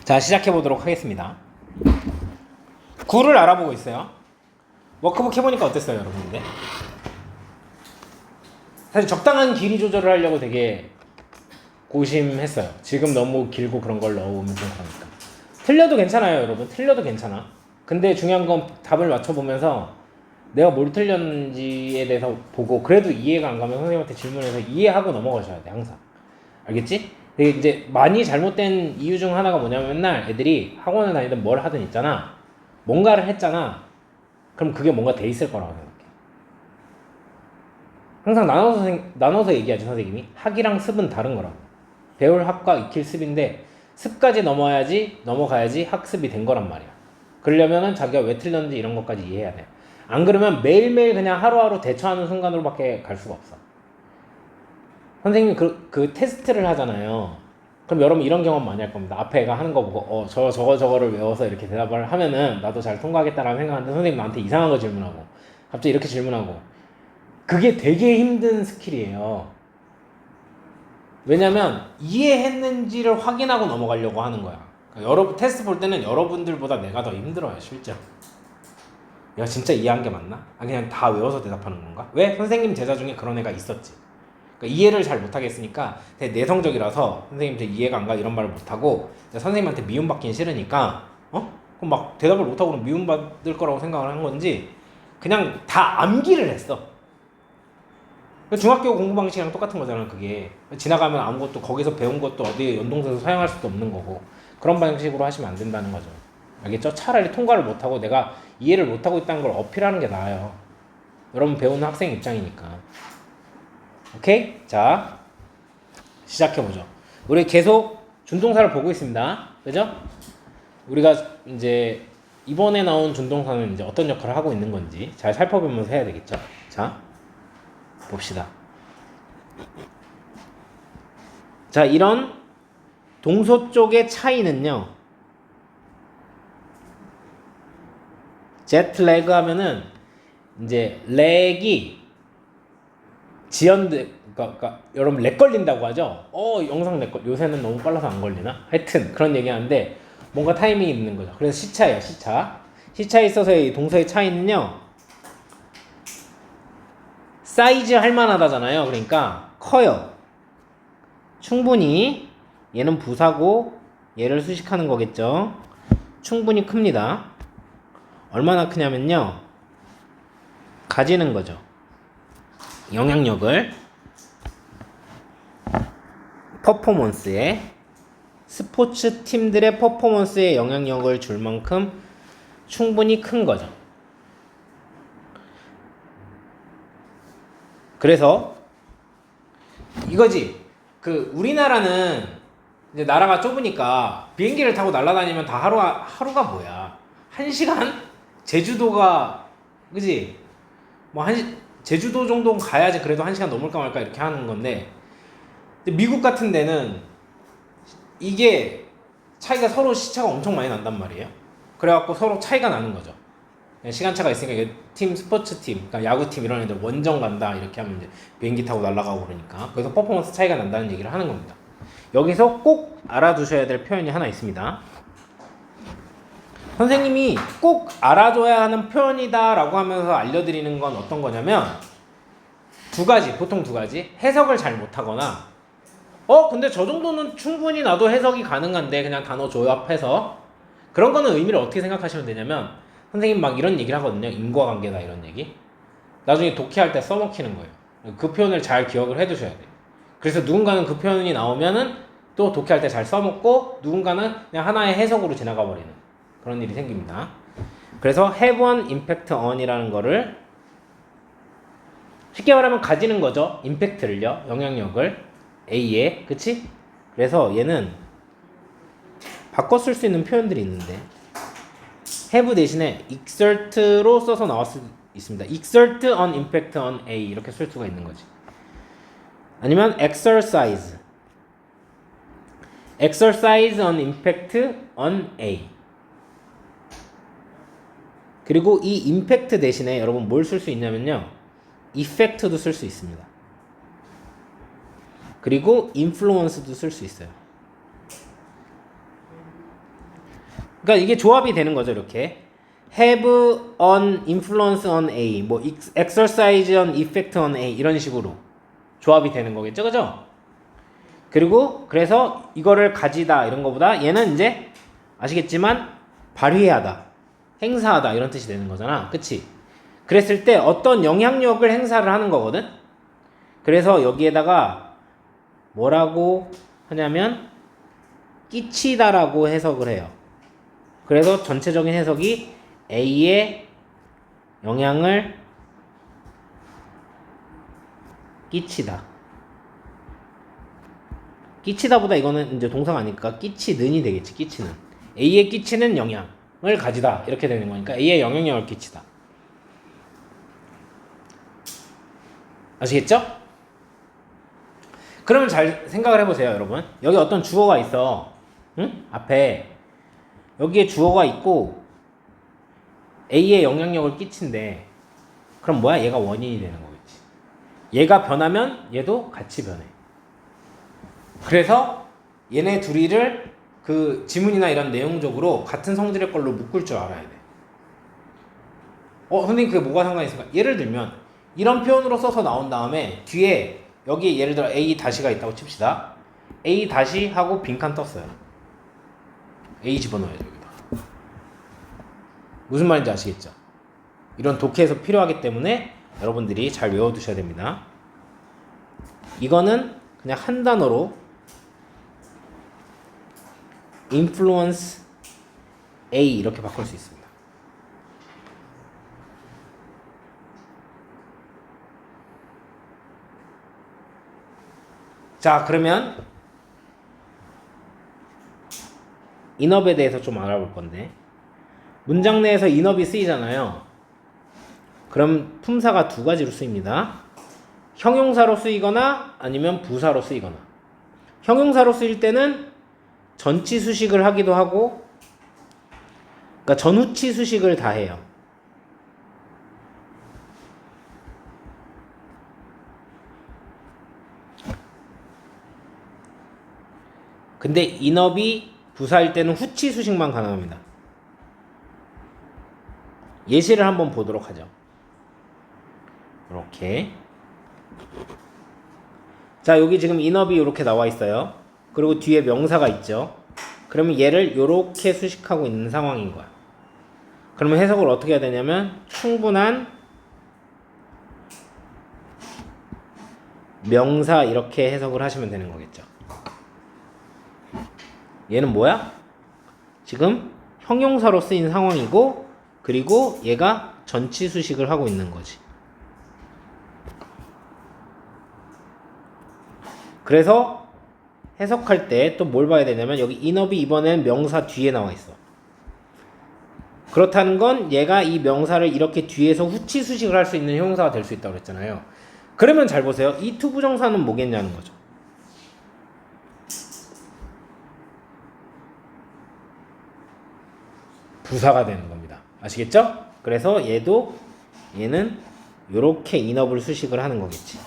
자, 시작해 보도록 하겠습니다. 9를 알아보고 있어요. 워크북 해보니까 어땠어요, 여러분들? 사실 적당한 길이 조절을 하려고 되게 고심했어요. 지금 너무 길고 그런 걸 넣으면 좀 그러니까. 틀려도 괜찮아요, 여러분. 틀려도 괜찮아. 근데 중요한 건 답을 맞춰보면서 내가 뭘 틀렸는지에 대해서 보고, 그래도 이해가 안 가면 선생님한테 질문해서 이해하고 넘어가셔야 돼, 항상. 알겠지? 근데 이제 많이 잘못된 이유 중 하나가 뭐냐면, 맨날 애들이 학원을 다니든 뭘 하든 있잖아, 뭔가를 했잖아. 그럼 그게 뭔가 돼 있을 거라고 생각해. 항상 나눠서 얘기하지, 선생님이. 학이랑 습은 다른 거라고. 배울 학과 익힐 습인데, 습까지 넘어가야지 학습이 된 거란 말이야. 그러려면은 자기가 왜 틀렸는지 이런 것까지 이해해야 돼. 안 그러면 매일매일 그냥 하루하루 대처하는 순간으로밖에 갈 수가 없어. 선생님이 그 테스트를 하잖아요. 그럼 여러분 이런 경험 많이 할 겁니다. 앞에 애가 하는 거 보고 저거를 외워서 이렇게 대답을 하면은 나도 잘 통과하겠다라는 생각하는데, 선생님 나한테 이상한 거 질문하고 갑자기 이렇게 질문하고. 그게 되게 힘든 스킬이에요. 왜냐면 이해했는지를 확인하고 넘어가려고 하는 거야. 그러니까 여러분 테스트 볼 때는 여러분들보다 내가 더 힘들어요, 실제로. 내가 진짜 이해한 게 맞나? 그냥 다 외워서 대답하는 건가? 왜? 선생님 제자 중에 그런 애가 있었지. 그러니까 이해를 잘 못하겠으니까 되게 내성적이라서 선생님 저 이해가 안 가 이런 말을 못하고, 선생님한테 미움받긴 싫으니까 그럼 막 대답을 못하고 미움받을 거라고 생각을 한 건지 그냥 다 암기를 했어. 중학교 공부 방식이랑 똑같은 거잖아. 그게 지나가면 아무것도 거기서 배운 것도 어디에 연동돼서 사용할 수도 없는 거고, 그런 방식으로 하시면 안 된다는 거죠. 알겠죠? 차라리 통과를 못하고 내가 이해를 못하고 있다는 걸 어필하는 게 나아요. 여러분 배우는 학생 입장이니까. 오케이? 자, 시작해보죠. 우리 계속 준동사를 보고 있습니다. 그죠? 우리가 이제 이번에 나온 준동사는 이제 어떤 역할을 하고 있는 건지 잘 살펴보면서 해야 되겠죠? 자, 봅시다. 자, 이런 동서 쪽의 차이는요, 제트 레그 하면은 이제 렉이 그러니까 여러분 렉 걸린다고 하죠. 영상 렉 요새는 너무 빨라서 안 걸리나? 하여튼 그런 얘기하는데 뭔가 타이밍이 있는 거죠. 그래서 시차예요, 시차. 시차에 있어서의 동서의 차이는요, 사이즈 할만하다잖아요. 그러니까 커요. 충분히. 얘는 부사고 얘를 수식하는 거겠죠. 충분히 큽니다. 얼마나 크냐면요, 가지는 거죠. 영향력을. 퍼포먼스에, 스포츠 팀들의 퍼포먼스에 영향력을 줄 만큼 충분히 큰 거죠. 그래서 이거지. 우리나라는 이제 나라가 좁으니까 비행기를 타고 날아다니면 다 하루가 뭐야? 1시간? 제주도가, 그지? 제주도 정도는 가야지 그래도 1시간 넘을까 말까 이렇게 하는 건데, 근데 미국 같은 데는 이게 차이가 서로 시차가 엄청 많이 난단 말이에요. 그래갖고 서로 차이가 나는 거죠. 시간차가 있으니까 스포츠팀, 그러니까 야구팀 이런 애들 원정 간다 이렇게 하면 이제 비행기 타고 날아가고 그러니까, 그래서 퍼포먼스 차이가 난다는 얘기를 하는 겁니다. 여기서 꼭 알아두셔야 될 표현이 하나 있습니다. 선생님이 꼭 알아줘야 하는 표현이다 라고 하면서 알려드리는 건 어떤 거냐면, 보통 두 가지. 해석을 잘 못하거나, 근데 저 정도는 충분히 나도 해석이 가능한데 그냥 단어 조합해서, 그런 거는 의미를 어떻게 생각하시면 되냐면, 선생님 막 이런 얘기를 하거든요. 인과관계다 이런 얘기. 나중에 독해할 때 써먹히는 거예요. 그 표현을 잘 기억을 해두셔야 돼요. 그래서 누군가는 그 표현이 나오면은 또 독해할 때 잘 써먹고, 누군가는 그냥 하나의 해석으로 지나가 버리는 그런 일이 생깁니다. 그래서 have an impact on이라는 거를 쉽게 말하면 가지는 거죠. 임팩트를요, 영향력을 A에, 그치? 그래서 얘는 바꿔 쓸 수 있는 표현들이 있는데, have 대신에 exert로 써서 나올 수 있습니다. exert an impact on A 이렇게 쓸 수가 있는 거지. 아니면 exercise an impact on A. 그리고 이 impact 대신에 여러분 뭘 쓸 수 있냐면요, effect도 쓸 수 있습니다. 그리고 influence도 쓸 수 있어요. 그러니까 이게 조합이 되는 거죠. 이렇게 have an influence on A, 뭐 exercise an effect on A 이런 식으로 조합이 되는 거겠죠, 그죠? 그리고 그래서 이거를 가지다 이런 거보다 얘는 이제 아시겠지만 발휘하다, 행사하다 이런 뜻이 되는 거잖아, 그치? 그랬을 때 어떤 영향력을 행사를 하는 거거든. 그래서 여기에다가 뭐라고 하냐면 끼치다라고 해석을 해요. 그래서 전체적인 해석이 A에 영향을 끼치다. 끼치다보다 이거는 이제 동사가 아니니까 끼치는이 되겠지. 끼치는. A에 끼치는 영향을 가지다. 이렇게 되는 거니까 A에 영향력을 끼치다. 아시겠죠? 그러면 잘 생각을 해보세요, 여러분. 여기 어떤 주어가 있어. 응? 앞에 여기에 주어가 있고 A에 영향력을 끼친대. 그럼 뭐야? 얘가 원인이 되는 거겠지. 얘가 변하면 얘도 같이 변해. 그래서 얘네 둘이를 그 지문이나 이런 내용적으로 같은 성질의 걸로 묶을 줄 알아야 돼. 선생님 그게 뭐가 상관이 있을까? 예를 들면 이런 표현으로 써서 나온 다음에 뒤에 여기 예를 들어 A 다시가 있다고 칩시다. A 다시 하고 빈칸 떴어요. A 집어넣어야죠 여기다. 무슨 말인지 아시겠죠? 이런 독해에서 필요하기 때문에 여러분들이 잘 외워두셔야 됩니다. 이거는 그냥 한 단어로 influence A 이렇게 바꿀 수 있습니다. 자, 그러면 인업에 대해서 좀 알아볼 건데, 문장 내에서 인업이 쓰이잖아요. 그럼 품사가 두 가지로 쓰입니다. 형용사로 쓰이거나 아니면 부사로 쓰이거나. 형용사로 쓰일 때는 전치 수식을 하기도 하고, 그러니까 전후치 수식을 다 해요. 근데 인업이 부사일 때는 후치 수식만 가능합니다. 예시를 한번 보도록 하죠. 이렇게. 자, 여기 지금 인업이 이렇게 나와 있어요. 그리고 뒤에 명사가 있죠. 그러면 얘를 이렇게 수식하고 있는 상황인 거야. 그러면 해석을 어떻게 해야 되냐면 충분한 명사 이렇게 해석을 하시면 되는 거겠죠. 얘는 뭐야? 지금 형용사로 쓰인 상황이고, 그리고 얘가 전치 수식을 하고 있는 거지. 그래서 해석할 때 또 뭘 봐야 되냐면 여기 인업이 이번엔 명사 뒤에 나와 있어. 그렇다는 건 얘가 이 명사를 이렇게 뒤에서 후치 수식을 할 수 있는 형용사가 될 수 있다고 그랬잖아요. 그러면 잘 보세요. 이 투부정사는 뭐겠냐는 거죠. 부사가 되는 겁니다. 아시겠죠? 그래서 얘는 요렇게 인업을 수식을 하는 거겠지.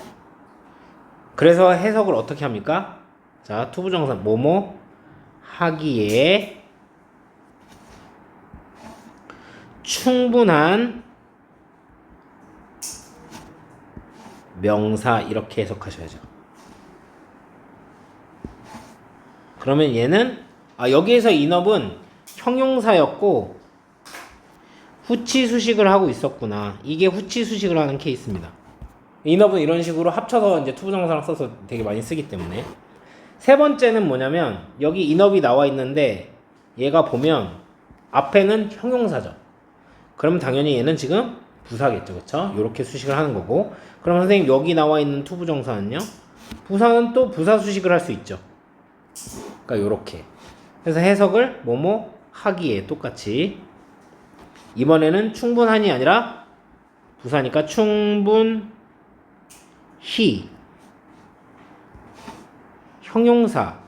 그래서 해석을 어떻게 합니까? 자, 투부정사 뭐뭐 하기에 충분한 명사 이렇게 해석하셔야죠. 그러면 얘는 여기에서 인업은 형용사였고 후치 수식을 하고 있었구나. 이게 후치 수식을 하는 케이스입니다. 인업은 이런 식으로 합쳐서 이제 투부정사랑 써서 되게 많이 쓰기 때문에. 세 번째는 뭐냐면 여기 인업이 나와 있는데 얘가 보면 앞에는 형용사죠. 그럼 당연히 얘는 지금 부사겠죠, 그쵸? 요렇게 수식을 하는 거고. 그럼 선생님 여기 나와 있는 투부정사는요? 부사는 또 부사 수식을 할 수 있죠. 그러니까 요렇게. 그래서 해석을 뭐뭐 하기에 똑같이. 이번에는 충분한이 아니라 부사니까 충분히 형용사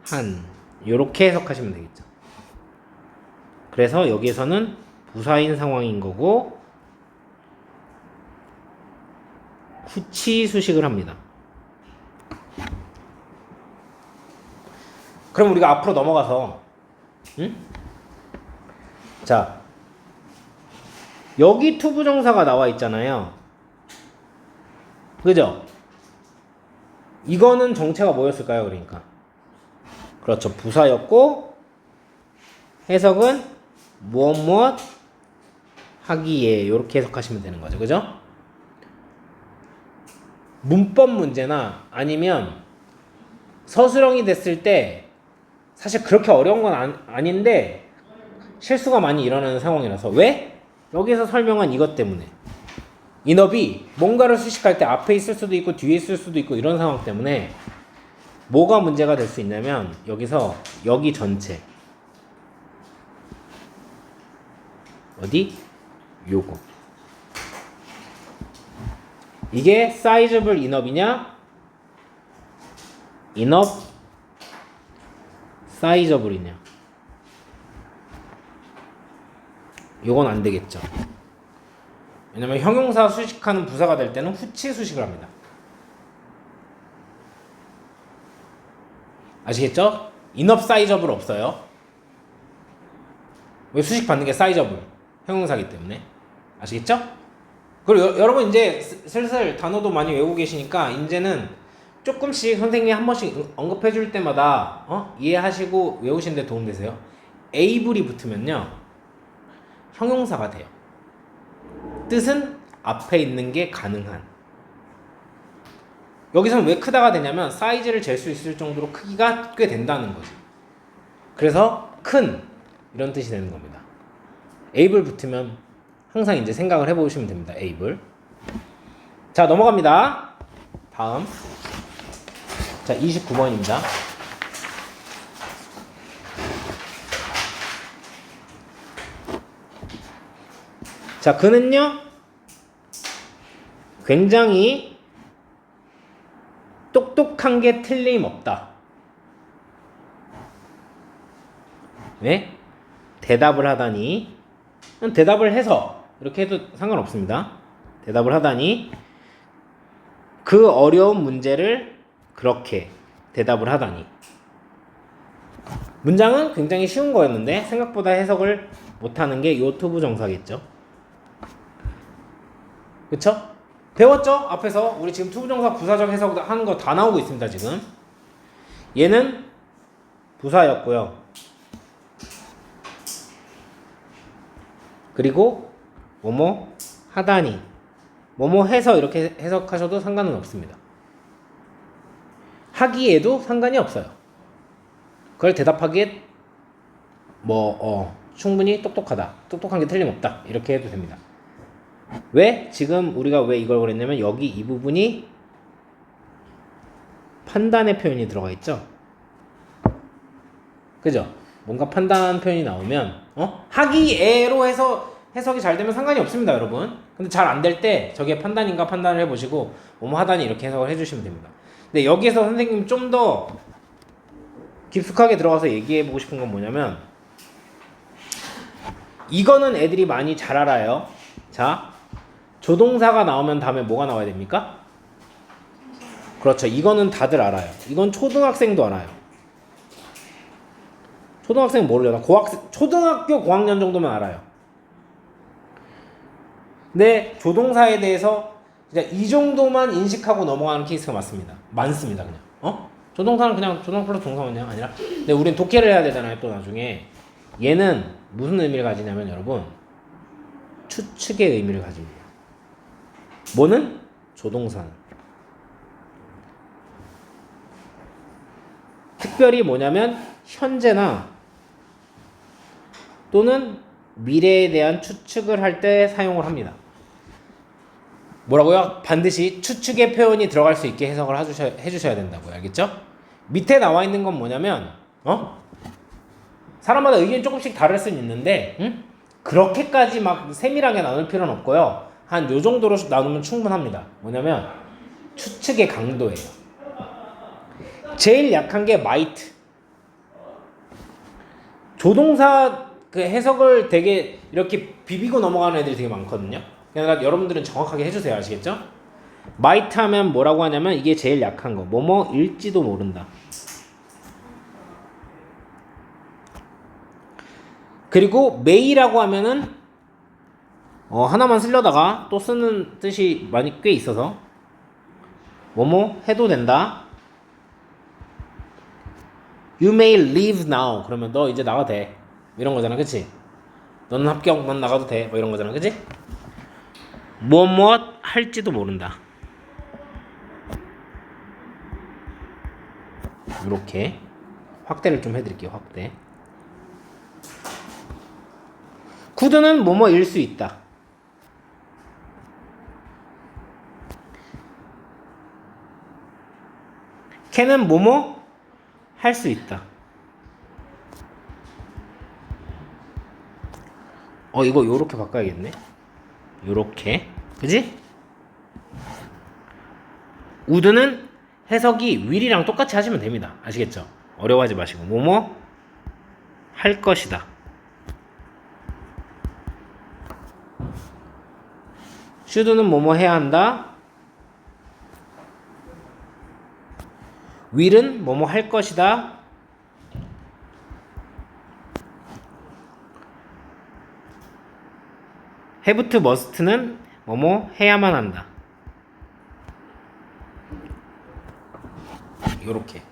한 요렇게 해석하시면 되겠죠. 그래서 여기에서는 부사인 상황인 거고 후치 수식을 합니다. 그럼 우리가 앞으로 넘어가서 자, 여기 투부정사가 나와 있잖아요. 그죠? 이거는 정체가 뭐였을까요? 그러니까 그렇죠. 부사였고 해석은 무엇 무엇 하기에 이렇게 해석하시면 되는 거죠. 그죠? 문법 문제나 아니면 서술형이 됐을 때 사실 그렇게 어려운 건 아닌데 실수가 많이 일어나는 상황이라서. 왜? 여기서 설명한 이것 때문에. 인업이 뭔가를 수식할 때 앞에 있을 수도 있고 뒤에 있을 수도 있고 이런 상황 때문에 뭐가 문제가 될 수 있냐면 여기서 여기 전체 어디? 요거. 이게 사이즈블 인업이냐? 인업 사이저블이냐? 요건 안 되겠죠. 왜냐면 형용사 수식하는 부사가 될 때는 후치 수식을 합니다. 아시겠죠? 인업 사이저블 없어요. 왜 수식 받는 게 사이저블? 형용사기 때문에. 아시겠죠? 그리고 여러분 이제 슬슬 단어도 많이 외우고 계시니까 이제는 조금씩 선생님이 한 번씩 언급해 줄 때마다 이해하시고 외우시는 데 도움되세요. able이 붙으면요 형용사가 돼요. 뜻은 앞에 있는 게 가능한. 여기서는 왜 크다가 되냐면 사이즈를 잴 수 있을 정도로 크기가 꽤 된다는 거지. 그래서 큰 이런 뜻이 되는 겁니다. able 붙으면 항상 이제 생각을 해보시면 됩니다. able. 자, 넘어갑니다. 다음. 자, 29번입니다. 자, 그는요 굉장히 똑똑한 게 틀림없다. 왜? 대답을 하다니. 대답을 해서 이렇게 해도 상관없습니다. 대답을 하다니 그 어려운 문제를 그렇게 대답을 하다니. 문장은 굉장히 쉬운 거였는데 생각보다 해석을 못하는 게 요 투부정사겠죠. 그쵸? 배웠죠? 앞에서 우리 지금 투부정사 부사적 해석 하는 거 다 나오고 있습니다. 지금 얘는 부사였고요. 그리고 뭐뭐 하다니 뭐뭐 해서 이렇게 해석하셔도 상관은 없습니다. 하기에도 상관이 없어요. 그걸 대답하기에 충분히 똑똑하다, 똑똑한 게 틀림없다 이렇게 해도 됩니다. 왜? 지금 우리가 왜 이걸 그랬냐면 여기 이 부분이 판단의 표현이 들어가 있죠. 그죠? 뭔가 판단하는 표현이 나오면 하기에로 해서 해석이 잘 되면 상관이 없습니다, 여러분. 근데 잘 안 될 때 저게 판단인가 판단을 해보시고 뭐뭐 하다니 이렇게 해석을 해주시면 됩니다. 근데 여기에서 선생님 좀 더 깊숙하게 들어가서 얘기해보고 싶은 건 뭐냐면 이거는 애들이 많이 잘 알아요. 자, 조동사가 나오면 다음에 뭐가 나와야 됩니까? 그렇죠. 이거는 다들 알아요. 이건 초등학생도 알아요. 초등학생 모르려나? 초등학교 고학년 정도면 알아요. 근데 조동사에 대해서 그냥 이 정도만 인식하고 넘어가는 케이스가 많습니다. 그냥 조동사는 그냥 조동사 플러스 동사만요. 아니라 근데 우린 독해를 해야 되잖아요. 또 나중에 얘는 무슨 의미를 가지냐면 여러분 추측의 의미를 가집니다. 뭐는? 조동사는. 특별히 뭐냐면 현재나 또는 미래에 대한 추측을 할 때 사용을 합니다. 뭐라고요? 반드시 추측의 표현이 들어갈 수 있게 해석을 해주셔야 된다고요. 알겠죠? 밑에 나와 있는 건 뭐냐면 사람마다 의견이 조금씩 다를 수는 있는데 그렇게까지 막 세밀하게 나눌 필요는 없고요. 한 요 정도로 나누면 충분합니다. 뭐냐면 추측의 강도예요. 제일 약한 게 might. 조동사 그 해석을 되게 이렇게 비비고 넘어가는 애들이 되게 많거든요. 그러니까 여러분들은 정확하게 해주세요. 아시겠죠? might 하면 뭐라고 하냐면 이게 제일 약한 거. 뭐뭐일지도 모른다. 그리고 may라고 하면은 하나만 쓰려다가 또 쓰는 뜻이 많이 꽤 있어서 뭐뭐 해도 된다. You may leave now. 그러면 너 이제 나가도 돼. 이런 거잖아, 그치? 너는 합격, 넌 나가도 돼. 뭐 이런 거잖아, 그치? 무엇 할지도 모른다. 이렇게 확대를 좀 해드릴게요. 확대. could는 뭐뭐일 수 있다. can은 뭐뭐 할 수 있다. 이거 요렇게 바꿔야겠네. 요렇게. 그지? would는 해석이 will이랑 똑같이 하시면 됩니다. 아시겠죠? 어려워하지 마시고 뭐뭐 할 것이다. should는 뭐뭐 해야 한다. will은 뭐뭐 할 것이다. have to must는 뭐뭐 해야만 한다. 요렇게.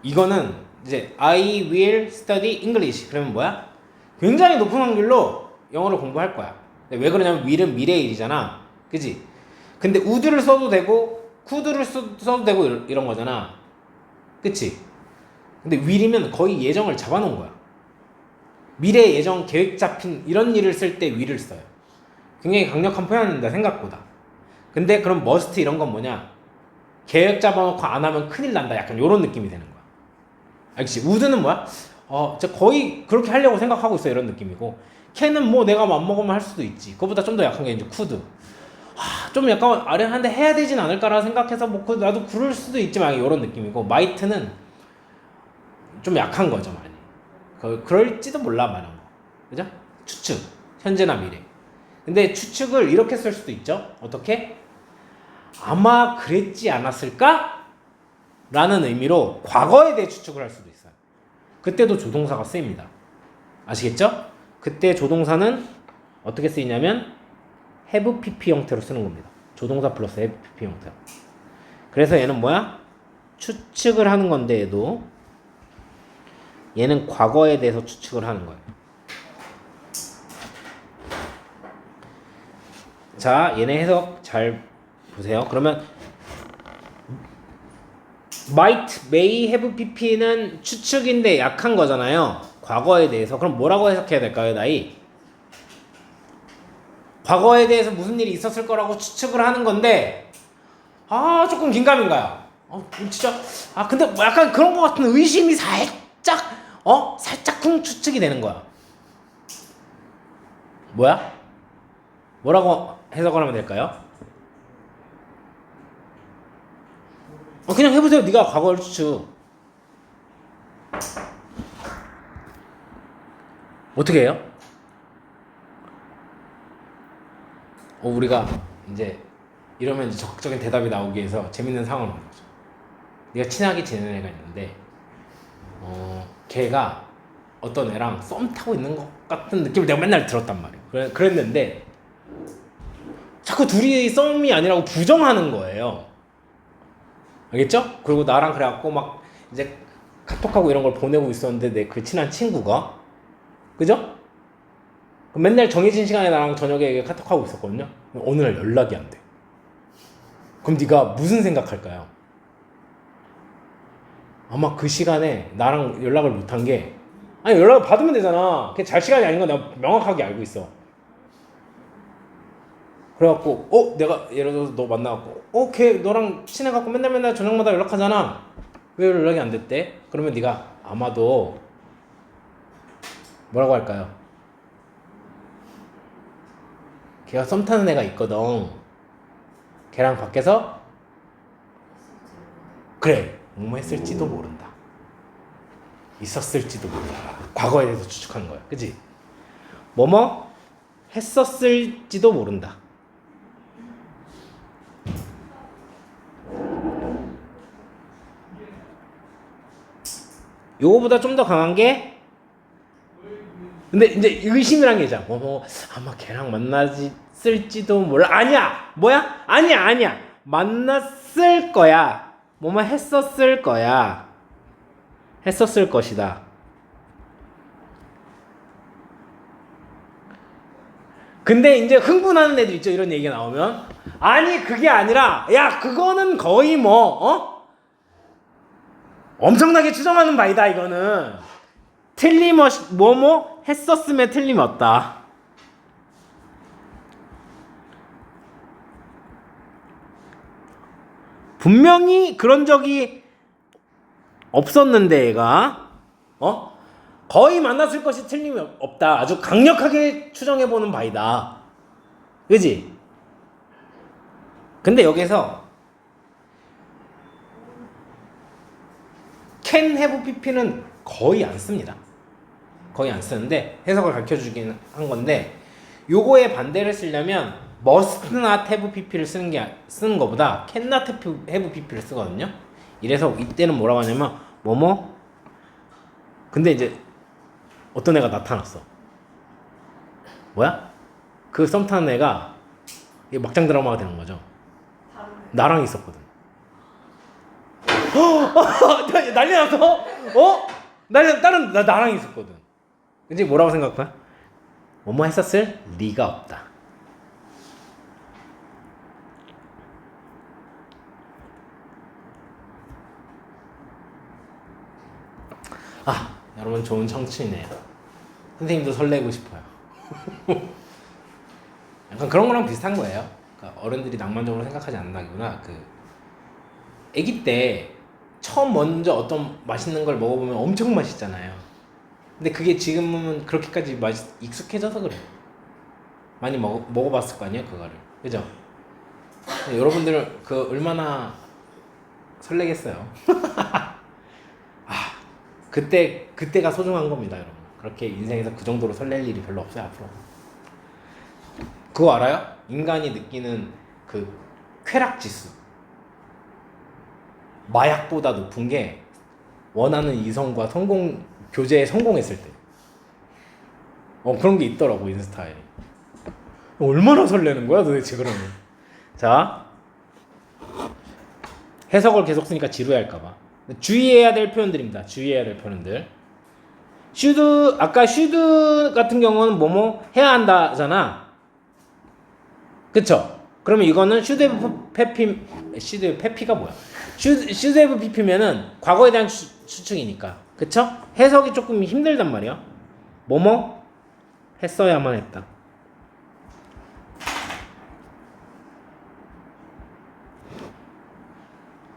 이거는 이제 I will study English. 그러면 뭐야? 굉장히 높은 확률로 영어를 공부할 거야. 왜 그러냐면 will은 미래의 일이잖아. 그지? 근데 would를 써도 되고 could를 써도 되고 이런 거잖아. 그치? 근데 will이면 거의 예정을 잡아놓은 거야. 미래 예정 계획 잡힌 이런 일을 쓸 때 will을 써요. 굉장히 강력한 표현인데 생각보다. 근데 그럼 must 이런 건 뭐냐? 계획 잡아놓고 안 하면 큰일 난다. 약간 이런 느낌이 되는 거야. 알겠지? would는 뭐야? 진짜 거의 그렇게 하려고 생각하고 있어. 이런 느낌이고. can은 뭐 내가 맘먹으면 할 수도 있지. 그거보다 좀 더 약한 게 이제 could. 좀 약간 아련한데 해야 되진 않을까라 생각해서 뭐 나도 그럴 수도 있지만 이런 느낌이고. might는 좀 약한 거죠, 많이. 그럴지도 몰라 말하는 거. 그죠? 추측. 현재나 미래. 근데 추측을 이렇게 쓸 수도 있죠. 어떻게? 아마 그랬지 않았을까? 라는 의미로 과거에 대해 추측을 할 수도 있어요. 그때도 조동사가 쓰입니다. 아시겠죠? 그때 조동사는 어떻게 쓰이냐면 have pp 형태로 쓰는 겁니다. 조동사 플러스 have pp 형태로. 그래서 얘는 뭐야? 추측을 하는 건데 얘는 과거에 대해서 추측을 하는 거예요. 자, 얘네 해석 잘 보세요. 그러면 might, may, have, pp는 추측인데 약한 거잖아요. 과거에 대해서. 그럼 뭐라고 해석해야 될까요, 나이? 과거에 대해서 무슨 일이 있었을 거라고 추측을 하는 건데 조금 긴가민가요. 진짜 근데 뭐 약간 그런 거 같은 의심이 살짝쿵 추측이 되는 거야. 뭐야? 뭐라고 해석을 하면 될까요? 그냥 해보세요. 네가 과거를 추측. 어떻게 해요? 우리가 이제 이러면 이제 적극적인 대답이 나오기 위해서 재밌는 상황을 만든 거죠. 네가 친하게 지내는 애가 있는데 걔가 어떤 애랑 썸 타고 있는 것 같은 느낌을 내가 맨날 들었단 말이에요. 그랬는데 자꾸 둘이 썸이 아니라고 부정하는 거예요. 알겠죠? 그리고 나랑 그래갖고 막 이제 카톡하고 이런 걸 보내고 있었는데 내 그 친한 친구가 그죠? 맨날 정해진 시간에 나랑 저녁에 카톡하고 있었거든요. 어느 날 연락이 안 돼. 그럼 네가 무슨 생각할까요? 아마 그 시간에 나랑 연락을 못한 게 연락을 받으면 되잖아. 그게 잘 시간이 아닌 건 내가 명확하게 알고 있어. 그래갖고 내가 예를 들어서 너 만나갖고 걔 너랑 친해갖고 맨날 저녁마다 연락하잖아. 왜 연락이 안 됐대? 그러면 네가 아마도 뭐라고 할까요? 걔가 썸 타는 애가 있거든. 걔랑 밖에서 그래 뭐뭐 했을지도 모른다. 있었을지도 모른다. 과거에 대해서 추측하는 거야. 그치? 뭐뭐 했었을지도 모른다. 요거보다 좀 더 강한 게 근데 이제 의심이란 게 있잖아. 아마 걔랑 만났을지도 몰라. 아니야. 뭐야? 아니야. 만났을 거야. 했었을 거야. 했었을 것이다. 근데 이제 흥분하는 애들 있죠. 이런 얘기가 나오면. 아니 그게 아니라 야 그거는 거의 엄청나게 추정하는 바이다 이거는. 틀림없이 했었음에 틀림없다. 분명히 그런 적이 없었는데 얘가 거의 만났을 것이 틀림없다. 아주 강력하게 추정해보는 바이다. 그지? 근데 여기서 can have pp는 거의 안 씁니다. 거의 안 쓰는데 해석을 가르쳐주긴 한 건데 요거의 반대를 쓰려면 must not have pp를 쓰는 거보다 can not have pp를 쓰거든요. 이래서 이때는 뭐라고 하냐면 근데 이제 어떤 애가 나타났어. 뭐야? 그 썸 타는 애가 막장 드라마가 되는 거죠. 나랑 있었거든. 난리 났어? 나랑 있었거든. 이제 뭐라고 생각해? 했었을 리가 없다. 여러분 좋은 청취네요. 선생님도 설레고 싶어요. 약간 그런 거랑 비슷한 거예요. 그러니까 어른들이 낭만적으로 생각하지 않는다기보다 아기 때 처음 먼저 어떤 맛있는 걸 먹어보면 엄청 맛있잖아요. 근데 그게 지금은 그렇게까지 익숙해져서 그래요. 많이 먹어봤을 거 아니에요, 그거를. 그죠? 여러분들은 얼마나 설레겠어요. 그때가 소중한 겁니다, 여러분. 그렇게 인생에서 그 정도로 설렐 일이 별로 없어요, 앞으로. 그거 알아요? 인간이 느끼는 그 쾌락지수. 마약보다 높은 게 원하는 이성과 교제에 성공했을 때. 그런 게 있더라고, 인스타에. 얼마나 설레는 거야, 도대체, 그러면. 자, 해석을 계속 쓰니까 지루할까봐. 주의해야 될 표현들입니다. 주의해야 될 표현들. 아까 should 같은 경우는 해야 한다잖아. 그쵸? 그러면 이거는 should have pp가 뭐야? should have pp면은 과거에 대한 추측이니까. 그쵸? 해석이 조금 힘들단 말이야. 했어야만 했다.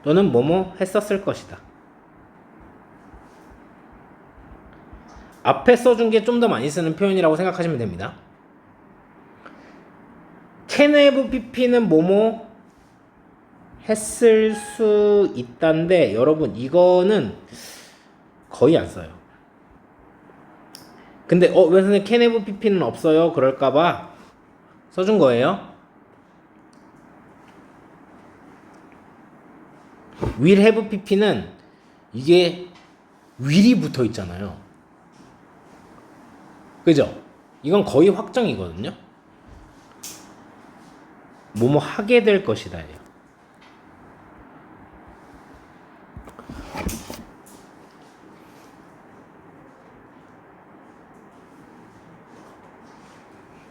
또는 했었을 것이다. 앞에 써준 게 좀 더 많이 쓰는 표현이라고 생각하시면 됩니다. can have pp는 했을 수 있다인데 여러분 이거는 거의 안 써요. 근데 왜 선생님 can have pp는 없어요? 그럴까봐 써준 거예요. will have pp는 이게 will이 붙어 있잖아요. 그죠? 이건 거의 확정이거든요. 하게 될 것이다.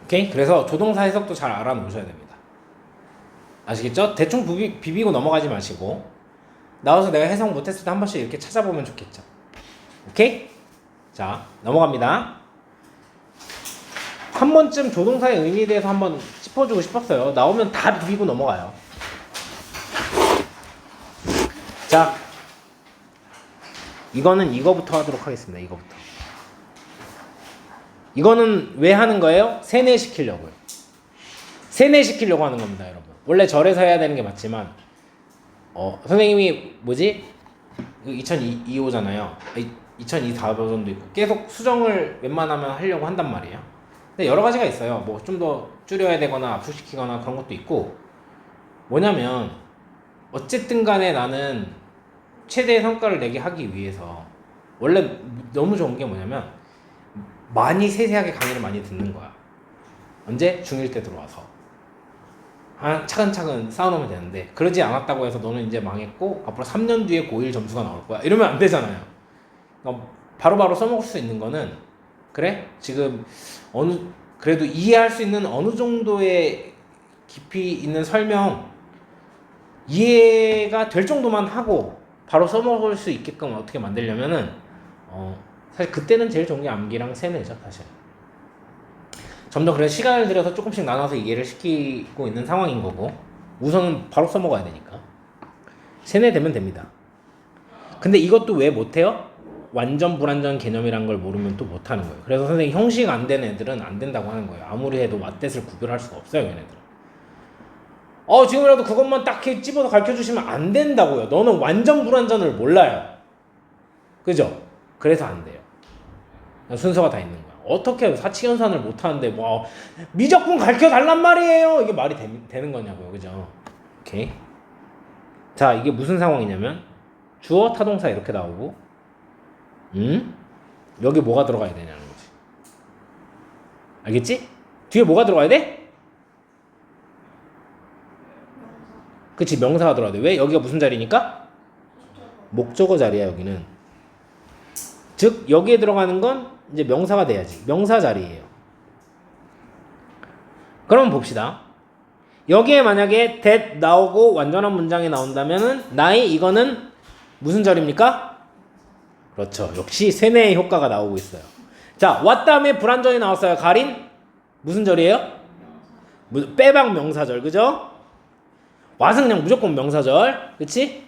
오케이? 그래서 조동사 해석도 잘 알아놓으셔야 됩니다. 아시겠죠? 대충 비비고 넘어가지 마시고 나와서 내가 해석 못했을 때 한 번씩 이렇게 찾아보면 좋겠죠. 오케이? 자, 넘어갑니다. 한 번쯤 조동사의 의미에 대해서 한번 짚어주고 싶었어요. 나오면 다 비비고 넘어가요. 자, 이거는 이거부터 하도록 하겠습니다. 이거는 왜 하는 거예요? 세뇌시키려고요. 세뇌시키려고 하는 겁니다, 여러분. 원래 절에서 해야 되는 게 맞지만 선생님이 2025잖아요. 2024버전도 있고 계속 수정을 웬만하면 하려고 한단 말이에요. 근데 여러 가지가 있어요. 좀 더 줄여야 되거나 압축시키거나 그런 것도 있고 어쨌든 간에 나는 최대의 성과를 내게 하기 위해서 원래 너무 좋은 게 뭐냐면 많이 세세하게 강의를 많이 듣는 거야. 언제? 중1 때 들어와서 차근차근 쌓아놓으면 되는데, 그러지 않았다고 해서 너는 이제 망했고 앞으로 3년 뒤에 고1 점수가 나올 거야 이러면 안 되잖아요. 그러니까 바로바로 써먹을 수 있는 거는, 그래? 지금 그래도 이해할 수 있는 어느 정도의 깊이 있는 설명, 이해가 될 정도만 하고 바로 써먹을 수 있게끔 어떻게 만들려면은 사실 그때는 제일 좋은 게 암기랑 세뇌죠. 사실 점점 그래서 시간을 들여서 조금씩 나눠서 이해를 시키고 있는 상황인 거고, 우선은 바로 써먹어야 되니까 세뇌되면 됩니다. 근데 이것도 왜 못해요? 완전 불완전 개념이란 걸 모르면 또 못하는 거예요. 그래서 선생님 형식 안 되는 애들은 안 된다고 하는 거예요. 아무리 해도 왓댓을 구별할 수가 없어요, 얘네들은. 지금이라도 그것만 딱 집어서 가르쳐 주시면 안 된다고요. 너는 완전 불완전을 몰라요. 그죠? 그래서 안 돼요. 순서가 다 있는 거야. 어떻게 사칙연산을 못하는데 뭐 미적분 가르쳐 달란 말이에요. 이게 말이 되는 거냐고요. 그죠? 오케이. 자, 이게 무슨 상황이냐면 주어 타동사 이렇게 나오고, 여기 뭐가 들어가야 되냐는 거지. 알겠지? 뒤에 뭐가 들어가야 돼? 그치, 명사가 들어가야 돼. 왜? 여기가 무슨 자리니까? 목적어 자리야, 여기는. 즉 여기에 들어가는 건 이제 명사가 돼야지. 명사 자리예요. 그럼 봅시다. 여기에 만약에 that 나오고 완전한 문장이 나온다면은 나이, 이거는 무슨 절입니까? 그렇죠. 역시 세뇌의 효과가 나오고 있어요. 자, what 다음에 불완전이 나왔어요. 가린 무슨 절이에요? 빼박 명사절. 그죠? what은 그냥 무조건 명사절. 그치?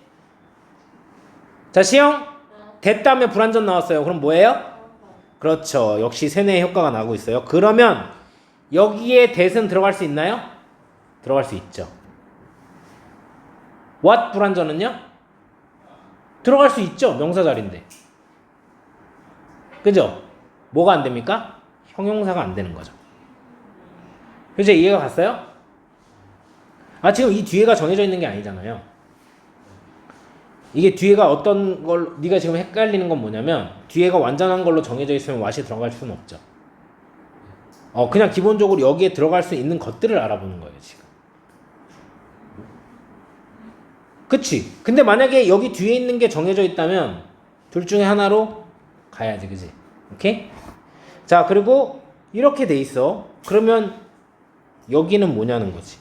자, 시영 that 다음에 불완전 나왔어요. 그럼 뭐예요? 그렇죠. 역시 세뇌의 효과가 나고 있어요. 그러면 여기에 that은 들어갈 수 있나요? 들어갈 수 있죠. what 불완전은요? 들어갈 수 있죠. 명사 자리인데. 그죠? 뭐가 안 됩니까? 형용사가 안 되는 거죠. 이제 이해가 갔어요? 지금 이 뒤에가 정해져 있는 게 아니잖아요. 이게 뒤에가 어떤 걸, 네가 지금 헷갈리는 건 뭐냐면 뒤에가 완전한 걸로 정해져 있으면 what이 들어갈 수는 없죠. 그냥 기본적으로 여기에 들어갈 수 있는 것들을 알아보는 거예요, 지금. 그치? 근데 만약에 여기 뒤에 있는 게 정해져 있다면 둘 중에 하나로 가야지, 그지? 오케이? 자, 그리고 이렇게 돼 있어. 그러면 여기는 뭐냐는 거지.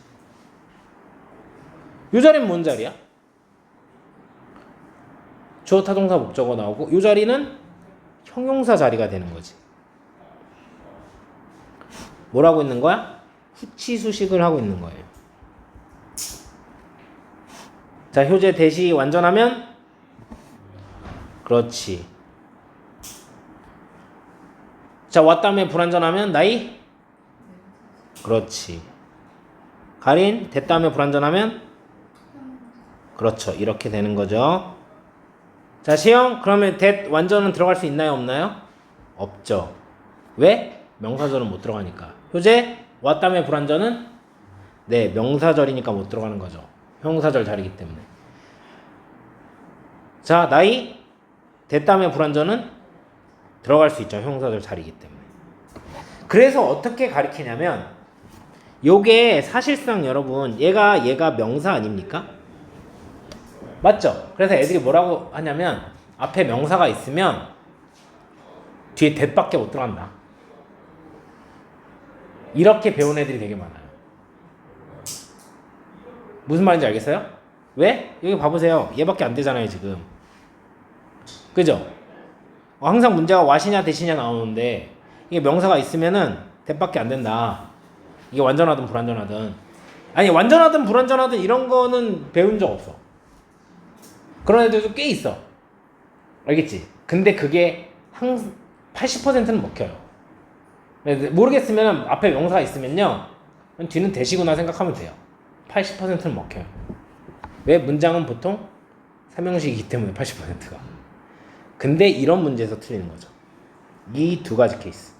이 자리는 뭔 자리야? 주어 타동사 목적어 나오고, 이 자리는 형용사 자리가 되는 거지. 뭐라고 있는 거야? 후치수식을 하고 있는 거예요. 자, 효제 대시 완전하면 그렇지. 자, what 다음에 불완전하면 나이? 그렇지. 가린 that 다음에 불완전하면 그렇죠. 이렇게 되는 거죠. 자, 시영 그러면 that 완전은 들어갈 수 있나요, 없나요? 없죠. 왜? 명사절은 못 들어가니까. 효제 what 다음에 불완전은 네, 명사절이니까 못 들어가는 거죠. 형사절 자리이기 때문에. 자, 나이 that 다음에 불완전은 들어갈 수 있죠. 형사절 자리이기 때문에. 그래서 어떻게 가리키냐면 요게 사실상 여러분 얘가 명사 아닙니까? 맞죠? 그래서 애들이 뭐라고 하냐면 앞에 명사가 있으면 뒤에 that밖에 못 들어간다. 이렇게 배운 애들이 되게 많아요. 무슨 말인지 알겠어요? 왜? 여기 봐보세요. 얘밖에 안 되잖아요, 지금. 그죠? 항상 문제가 what이냐 that이냐 나오는데 이게 명사가 있으면은 that밖에 안 된다. 이게 완전하든 불완전하든. 아니, 완전하든 불완전하든 이런 거는 배운 적 없어. 그런 애들도 꽤 있어. 알겠지? 근데 그게 80%는 먹혀요. 모르겠으면 앞에 명사가 있으면요, 뒤는 대시구나 생각하면 돼요. 80%는 먹혀요. 왜? 문장은 보통 삼형식이기 때문에 80%가. 근데 이런 문제에서 틀리는 거죠. 이 두 가지 케이스.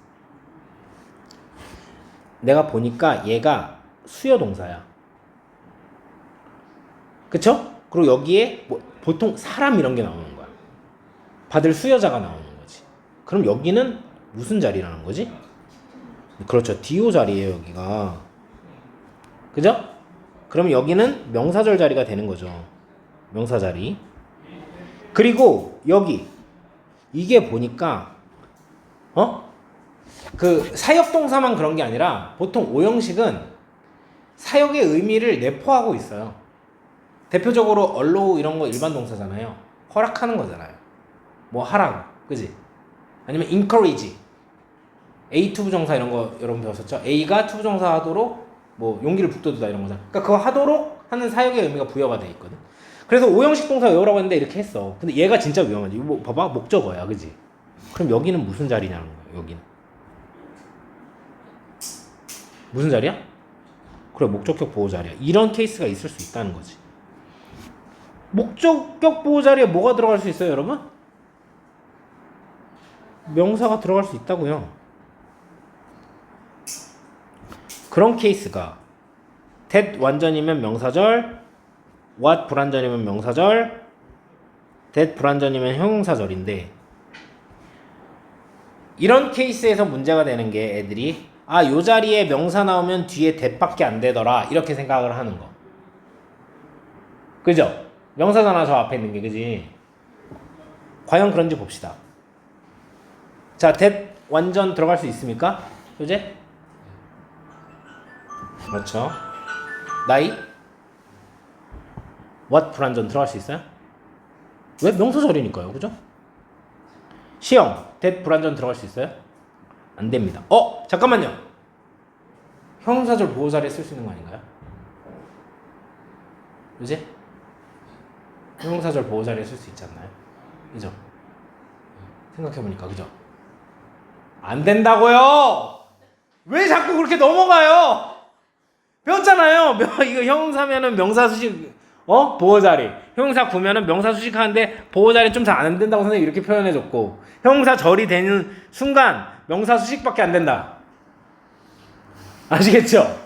내가 보니까 얘가 수요 동사야. 그쵸? 그리고 여기에 뭐 보통 사람 이런 게 나오는 거야. 받을 수여자가 나오는 거지. 그럼 여기는 무슨 자리라는 거지? 그렇죠. DO 자리예요, 여기가. 그죠? 그럼 여기는 명사절 자리가 되는 거죠. 명사 자리. 그리고 여기 이게 보니까 그 사역 동사만 그런 게 아니라 보통 오형식은 사역의 의미를 내포하고 있어요. 대표적으로 allow 이런 거 일반 동사잖아요. 허락하는 거잖아요. 뭐 하라고, 그지? 아니면 encourage, A 투부정사 이런 거 여러분 배웠었죠? A가 투부정사 하도록 뭐 용기를 북돋우다 이런 거잖아. 그러니까 그거 하도록 하는 사역의 의미가 부여가 돼 있거든. 그래서 오형식 동사 외우라고 했는데 이렇게 했어. 근데 얘가 진짜 위험하지. 이거 뭐 봐봐, 목적어야, 그지? 그럼 여기는 무슨 자리냐는 거야. 여기는 무슨 자리야? 그래, 목적격 보호 자리야. 이런 케이스가 있을 수 있다는 거지. 목적격 보호 자리에 뭐가 들어갈 수 있어요, 여러분? 명사가 들어갈 수 있다고요. 그런 케이스가 that 완전이면 명사절, what 불완전이면 명사절, that 불완전이면 형용사절인데, 이런 케이스에서 문제가 되는 게 애들이 요 자리에 명사 나오면 뒤에 that밖에 안 되더라 이렇게 생각을 하는 거. 그죠? 명사잖아, 저 앞에 있는 게. 그지? 과연 그런지 봅시다. 자, that 완전 들어갈 수 있습니까? 교재? 그렇죠. 나이? what 불완전 들어갈 수 있어요? 왜? 명사절이니까요. 그죠? 시형, that 불완전 들어갈 수 있어요? 안 됩니다. 잠깐만요. 형용사절 보호 자리에 쓸 수 있는 거 아닌가요? 그지? 형용사절 보호 자리에 쓸 수 있지 않나요? 그죠? 생각해보니까, 그죠? 안 된다고요! 왜 자꾸 그렇게 넘어가요? 배웠잖아요. 이거 형용사면은 명사 수식, 보호 자리. 형용사 구면은 명사 수식하는데 보호 자리 좀 잘 안 된다고 선생님이 이렇게 표현해줬고, 형용사 절이 되는 순간 명사 수식밖에 안 된다. 아시겠죠?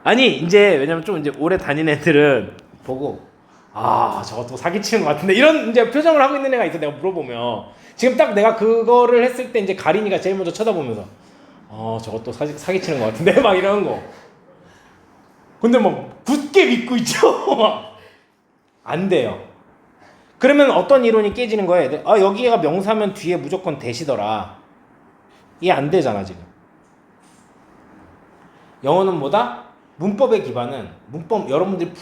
아니, 이제 왜냐면 좀 이제 오래 다닌 애들은 보고 저것도 사기치는 것 같은데 이런 이제 표정을 하고 있는 애가 있어. 내가 물어보면 지금 딱 내가 그거를 했을 때 이제 가린이가 제일 먼저 쳐다보면서 저것도 사기치는 것 같은데 막 이런 거. 근데 뭐 굳게 믿고 있죠. 안 돼요. 그러면 어떤 이론이 깨지는 거야, 애들? 여기가 명사면 뒤에 무조건 대시더라. 이게 안 되잖아, 지금. 영어는 뭐다? 문법의 기반은, 여러분들이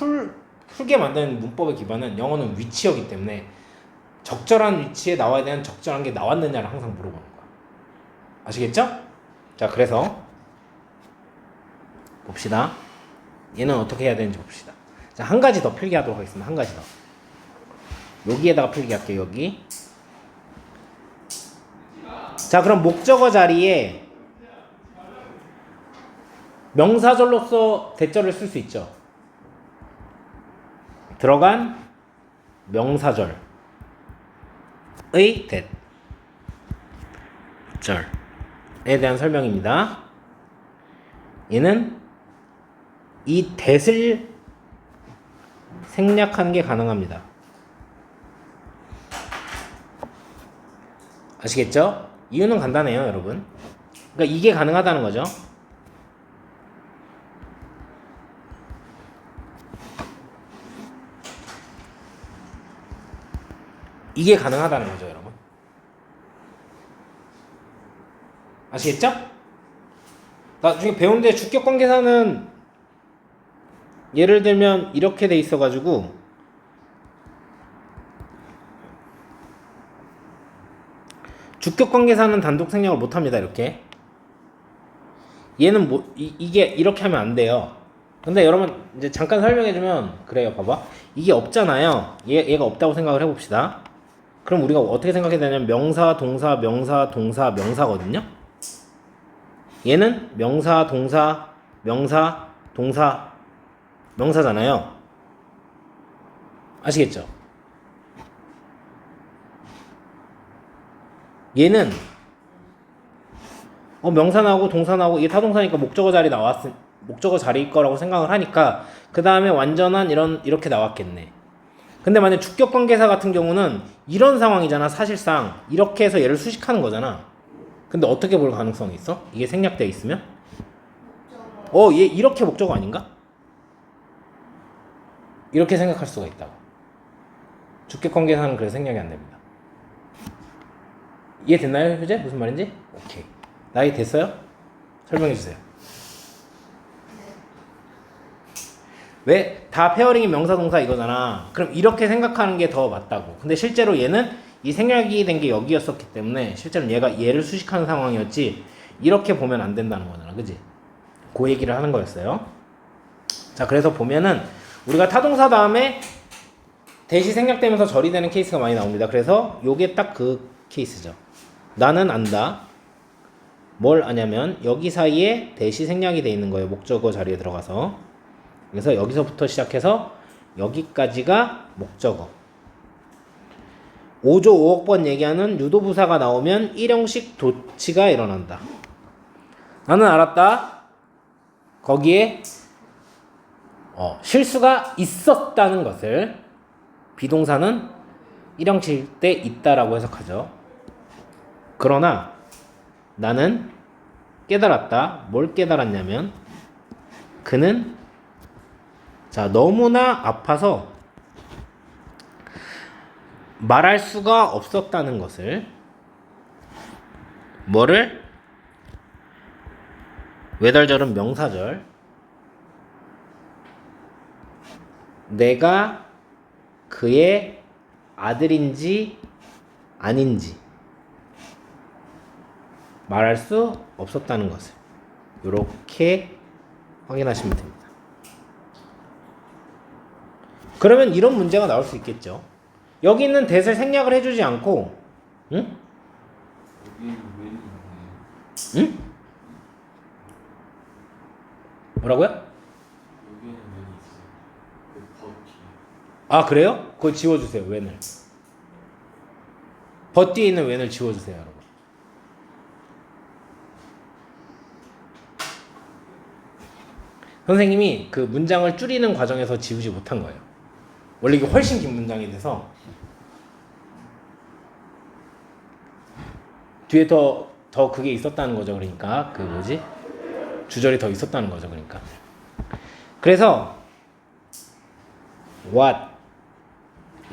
풀게 만드는 문법의 기반은 영어는 위치어기 때문에 적절한 위치에 나와야 되는 적절한 게 나왔느냐를 항상 물어보는 거야. 아시겠죠? 자, 그래서 봅시다. 얘는 어떻게 해야 되는지 봅시다. 자, 한 가지 더 필기하도록 하겠습니다. 한 가지 더. 여기에다가 필기할게요. 여기. 자, 그럼 목적어 자리에 명사절로서 대절을 쓸 수 있죠. 들어간 명사절의 대절에 대한 설명입니다. 얘는 이 that을 생략하는 게 가능합니다. 아시겠죠? 이유는 간단해요, 여러분. 그러니까 이게 가능하다는 거죠. 이게 가능하다는 거죠, 여러분. 아시겠죠? 나중에 배우는데 주격관계사는 예를 들면 이렇게 돼 있어가지고 주격관계사는 단독 생략을 못합니다. 이렇게. 얘는 이게 이렇게 하면 안 돼요. 근데 여러분 이제 잠깐 설명해주면 그래요. 봐봐. 이게 없잖아요. 얘가 없다고 생각을 해봅시다. 그럼 우리가 어떻게 생각해야 되냐면 명사, 동사, 명사, 동사, 명사거든요. 얘는 명사, 동사, 명사, 동사, 명사잖아요. 아시겠죠? 얘는 명사 나오고 동사 나오고 이게 타동사니까 목적어 자리일 거라고 생각을 하니까 그 다음에 완전한 이렇게 나왔겠네. 근데 만약 주격관계사 같은 경우는 이런 상황이잖아. 사실상 이렇게 해서 얘를 수식하는 거잖아. 근데 어떻게 볼 가능성이 있어? 이게 생략되어 있으면? 얘 이렇게 목적어 아닌가? 이렇게 생각할 수가 있다고. 주격관계사는 그래서 생략이 안 됩니다. 이해됐나요, 효재? 무슨 말인지? 오케이. 나이 됐어요? 설명해 주세요. 왜? 다 페어링이 명사 동사 이거잖아. 그럼 이렇게 생각하는 게 더 맞다고. 근데 실제로 얘는 이 생략이 된 게 여기였었기 때문에 실제로 얘가 얘를 수식하는 상황이었지 이렇게 보면 안 된다는 거잖아. 그지? 그 얘기를 하는 거였어요. 자, 그래서 보면은 우리가 타동사 다음에 대시 생략되면서 절이 되는 케이스가 많이 나옵니다. 그래서 요게 딱 그 케이스죠. 나는 안다. 뭘 아냐면 여기 사이에 대시 생략이 돼 있는 거예요. 목적어 자리에 들어가서. 그래서 여기서부터 시작해서 여기까지가 목적어. 5조 5억 번 얘기하는 유도부사가 나오면 일형식 도치가 일어난다. 나는 알았다. 거기에 실수가 있었다는 것을 비동사는 일형식 때 있다라고 해석하죠. 그러나 나는 깨달았다. 뭘 깨달았냐면 그는 너무나 아파서 말할 수가 없었다는 것을 뭐를? 외달절은 명사절. 내가 그의 아들인지 아닌지 말할 수 없었다는 것을 이렇게 확인하시면 됩니다. 그러면 이런 문제가 나올 수 있겠죠. 여기 있는 that을 생략을 해주지 않고, 응? 응? 뭐라고요? 아, 그래요? 그거 지워주세요. when을. but 뒤에 있는 when을 지워주세요, 여러분. 선생님이 그 문장을 줄이는 과정에서 지우지 못한 거예요. 원래 이게 훨씬 긴 문장이 돼서 뒤에 더 그게 있었다는 거죠. 그러니까 그 뭐지? 주절이 더 있었다는 거죠. 그러니까 그래서 what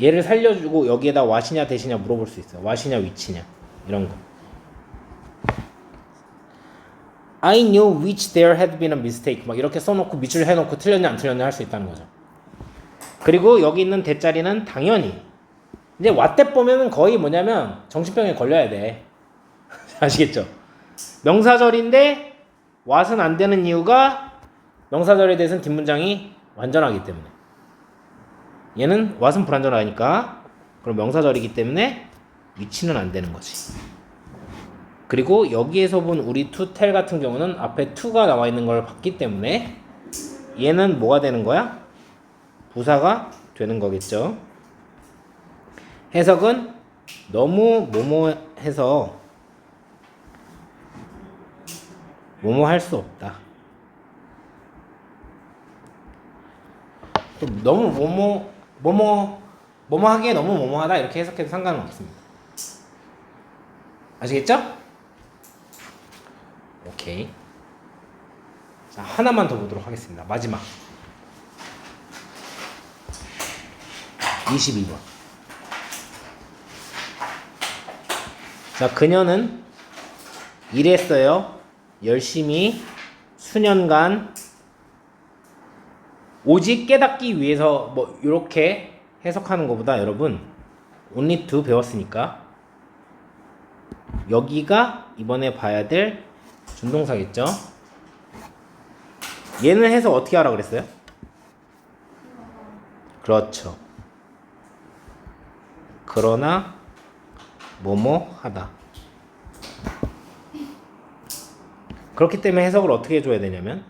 얘를 살려주고 여기에다 what이냐 that이냐 물어볼 수 있어요. what이냐 which냐 이런 거. I knew which there had been a mistake 막 이렇게 써놓고 밑줄 해놓고 틀렸냐 안 틀렸냐 할 수 있다는 거죠. 그리고 여기 있는 대자리는 당연히 이제 왓대 보면은 거의 뭐냐면 정신병에 걸려야 돼. 아시겠죠? 명사절인데 왓은 안 되는 이유가 명사절에 대해서는 뒷문장이 완전하기 때문에. 얘는 왓은 불완전하니까 그럼 명사절이기 때문에 위치는 안 되는 거지. 그리고 여기에서 본 우리 to tell 같은 경우는 앞에 to가 나와 있는 걸 봤기 때문에 얘는 뭐가 되는 거야? 부사가 되는 거겠죠. 해석은 너무 뭐뭐 해서 뭐뭐 할 수 없다. 또 너무 뭐뭐 하기에 너무 뭐뭐하다 이렇게 해석해도 상관은 없습니다. 아시겠죠? 오케이. 자, 하나만 더 보도록 하겠습니다. 마지막 22번. 자, 그녀는 일했어요. 열심히 수년간 오직 깨닫기 위해서 뭐 이렇게 해석하는 것보다 여러분 only to 배웠으니까 여기가 이번에 봐야 될 준동사겠죠? 얘는 해서 어떻게 하라 그랬어요? 그렇죠. 그러나 뭐뭐 하다. 그렇기 때문에 해석을 어떻게 해줘야 되냐면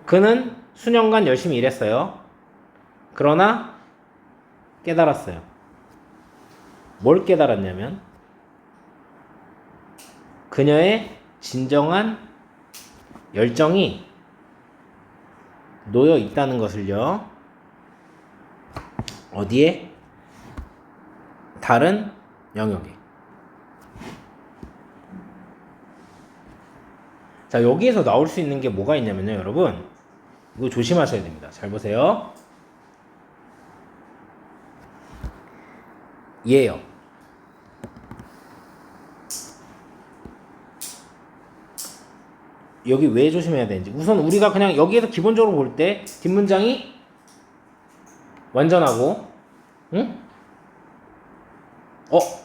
그는 수년간 열심히 일했어요. 그러나 깨달았어요. 뭘 깨달았냐면 그녀의 진정한 열정이 놓여 있다는 것을요. 어디에? 다른 영역에. 자, 여기에서 나올 수 있는 게 뭐가 있냐면요, 여러분. 이거 조심하셔야 됩니다. 잘 보세요. 얘요. 여기 왜 조심해야 되는지. 우선 우리가 그냥 여기에서 기본적으로 볼 때 뒷문장이 완전하고, 응?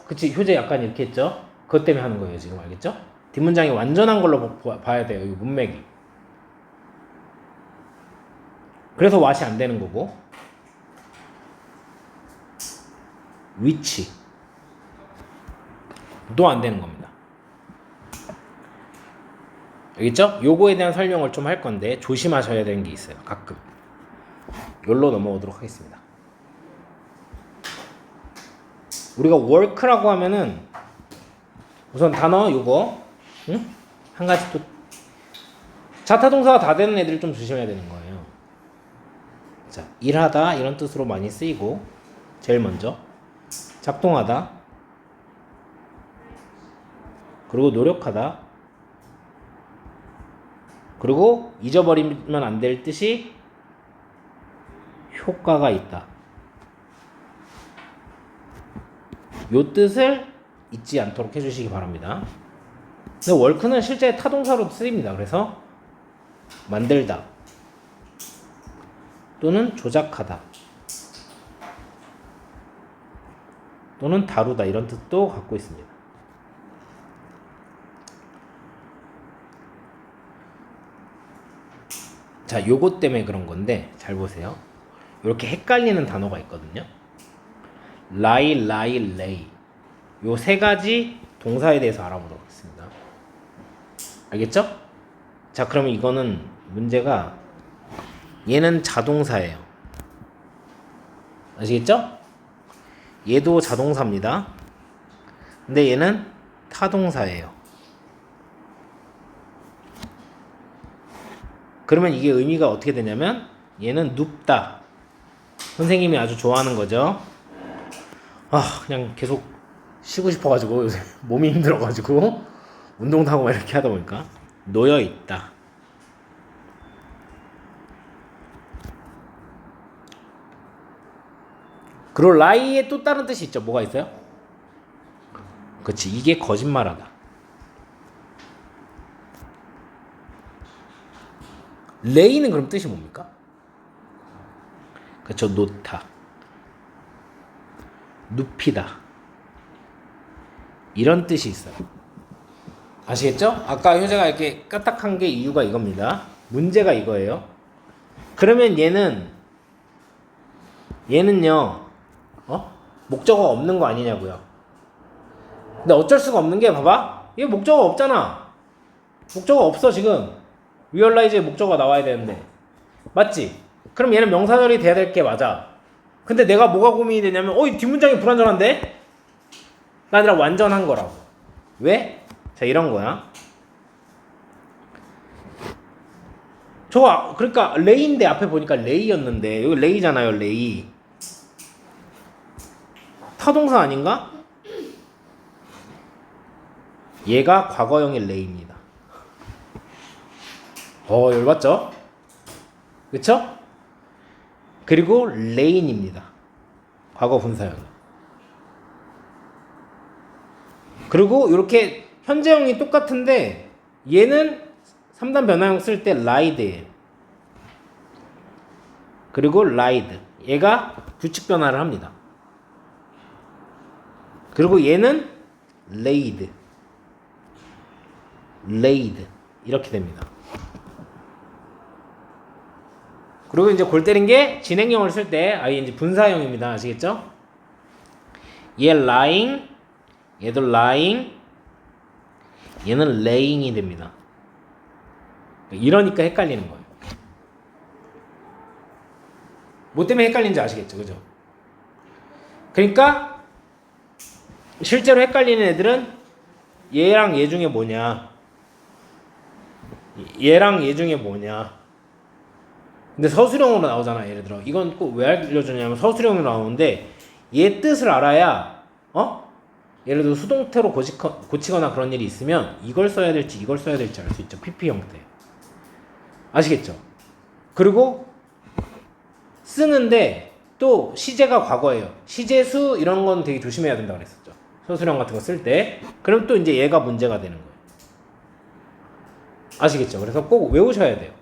그치. 효제 약간 이렇게 했죠? 그것 때문에 하는 거예요, 지금. 알겠죠? 뒷문장이 완전한 걸로 봐야 돼요, 이 문맥이. 그래서 왓이 안 되는 거고. 위치. 도 안 되는 겁니다. 알겠죠? 요거에 대한 설명을 좀 할 건데 조심하셔야 되는 게 있어요. 가끔. 요로 넘어오도록 하겠습니다. 우리가 work라고 하면은 우선 단어 요거, 응? 한 가지 또 자타동사가 다 되는 애들 좀 조심해야 되는 거예요. 자, 일하다 이런 뜻으로 많이 쓰이고, 제일 먼저 작동하다, 그리고 노력하다, 그리고 잊어버리면 안 될 뜻이 효과가 있다. 요 뜻을 잊지 않도록 해주시기 바랍니다. 근데 work는 실제 타동사로 쓰입니다. 그래서 만들다 또는 조작하다 또는 다루다 이런 뜻도 갖고 있습니다. 자, 요것 때문에 그런 건데 잘 보세요. 이렇게 헷갈리는 단어가 있거든요. lie, lie, lay. 요 세 가지 동사에 대해서 알아보도록 하겠습니다. 알겠죠? 자, 그러면 이거는 문제가 얘는 자동사예요. 아시겠죠? 얘도 자동사입니다. 근데 얘는 타동사예요. 그러면 이게 의미가 어떻게 되냐면 얘는 눕다. 선생님이 아주 좋아하는 거죠. 그냥 계속 쉬고 싶어가지고 요새 몸이 힘들어가지고 운동도 하고 막 이렇게 하다 보니까 놓여있다. 그리고 lie에 또 다른 뜻이 있죠. 뭐가 있어요? 그치, 이게 거짓말하다. lay는 그럼 뜻이 뭡니까? 그쵸, 놓다, 눕히다 이런 뜻이 있어요. 아시겠죠? 아까 효제가 이렇게 까딱한 게 이유가 이겁니다. 문제가 이거예요. 그러면 얘는요 목적어가 없는 거 아니냐고요. 근데 어쩔 수가 없는 게, 봐봐, 얘 목적어 없잖아. 목적어 없어. 지금 realize에 목적어가 나와야 되는데, 맞지? 그럼 얘는 명사절이 돼야 될 게 맞아. 근데 내가 뭐가 고민이 되냐면 이 뒷문장이 불완전한데? 가 아니라 완전한 거라고. 왜? 자, 이런 거야. 그러니까 레이인데 앞에 보니까 레이였는데 여기 레이잖아요. 레이. 타동사 아닌가? 얘가 과거형의 레이입니다. 열받죠? 그쵸? 그리고 레인입니다. 과거 분사형. 그리고 이렇게 현재형이 똑같은데 얘는 3단 변화형 쓸 때 lie드예요. 그리고 lied. 얘가 규칙 변화를 합니다. 그리고 얘는 laid. laid. 이렇게 됩니다. 그리고 이제 골 때린 게 진행형을 쓸 때 ing 분사형입니다. 아시겠죠? 얘 lying, 얘도 lying, 얘는 laying이 됩니다. 이러니까 헷갈리는 거예요. 뭐 때문에 헷갈리는지 아시겠죠? 그죠? 그러니까 실제로 헷갈리는 애들은 얘랑 얘 중에 뭐냐, 얘랑 얘 중에 뭐냐, 근데 서술형으로 나오잖아. 예를 들어 이건 꼭 왜 알려주냐면 서술형으로 나오는데 얘 뜻을 알아야 예를 들어 수동태로 고치거나 그런 일이 있으면 이걸 써야 될지 이걸 써야 될지 알 수 있죠. PP 형태. 아시겠죠? 그리고 쓰는데 또 시제가 과거예요. 시제수 이런 건 되게 조심해야 된다고 그랬었죠. 서술형 같은 거 쓸 때. 그럼 또 이제 얘가 문제가 되는 거예요. 아시겠죠? 그래서 꼭 외우셔야 돼요.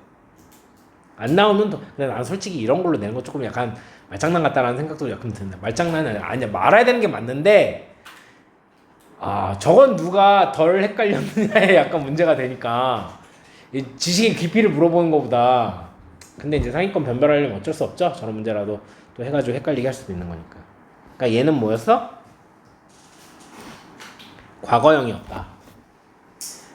안 나오면 근데 난 솔직히 이런 걸로 내는 거 조금 약간 말장난 같다라는 생각도 약간 드는데 말장난은 아니야. 말아야 되는 게 맞는데 저건 누가 덜 헷갈렸느냐에 약간 문제가 되니까 이 지식의 깊이를 물어보는 것보다 근데 이제 상위권 변별하려면 어쩔 수 없죠. 저런 문제라도 또 해가지고 헷갈리게 할 수도 있는 거니까. 그러니까 얘는 뭐였어? 과거형이었다.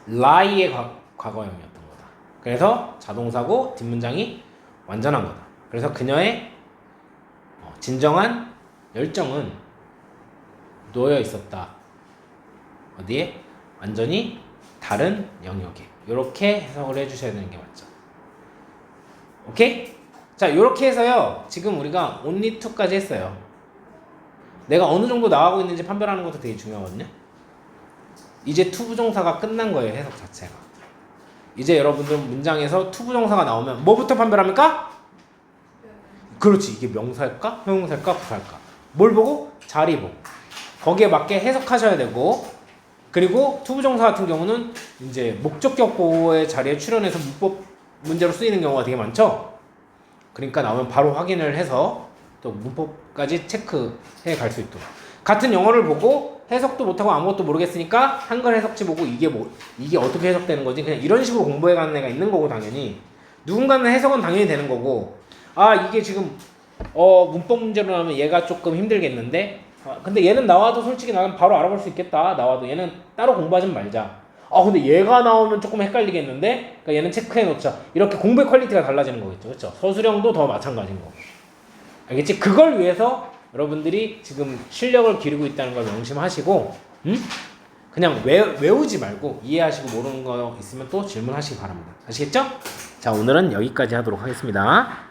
lie의 과거형이었던 거다. 그래서 자동사고 뒷문장이 완전한 거다. 그래서 그녀의 진정한 열정은 놓여 있었다. 어디에? 완전히 다른 영역에. 이렇게 해석을 해주셔야 되는 게 맞죠. 오케이? 자, 이렇게 해서요. 지금 우리가 only to까지 했어요. 내가 어느 정도 나가고 있는지 판별하는 것도 되게 중요하거든요. 이제 to 부정사가 끝난 거예요. 해석 자체가. 이제 여러분들 문장에서 to 부정사가 나오면 뭐부터 판별합니까? 그렇지. 이게 명사일까? 형용사일까? 부사일까? 뭘 보고? 자리 보고. 거기에 맞게 해석하셔야 되고 그리고 to 부정사 같은 경우는 이제 목적격 보호의 자리에 출연해서 문법 문제로 쓰이는 경우가 되게 많죠. 그러니까 나오면 바로 확인을 해서 또 문법까지 체크해 갈 수 있도록. 같은 영어를 보고 해석도 못하고 아무것도 모르겠으니까 한글 해석지 보고 이게 어떻게 해석되는 거지? 그냥 이런 식으로 공부해 가는 애가 있는 거고 당연히 누군가는 해석은 당연히 되는 거고 이게 지금 문법 문제로 나오면 얘가 조금 힘들겠는데 근데 얘는 나와도 솔직히 나는 바로 알아볼 수 있겠다. 나와도 얘는 따로 공부하지 말자. 근데 얘가 나오면 조금 헷갈리겠는데 그러니까 얘는 체크해 놓자. 이렇게 공부의 퀄리티가 달라지는 거겠죠. 그렇죠? 서술형도 더 마찬가지인 거고. 알겠지? 그걸 위해서 여러분들이 지금 실력을 기르고 있다는 걸 명심하시고 그냥 외우지 말고 이해하시고 모르는 거 있으면 또 질문하시기 바랍니다. 아시겠죠? 자, 오늘은 여기까지 하도록 하겠습니다.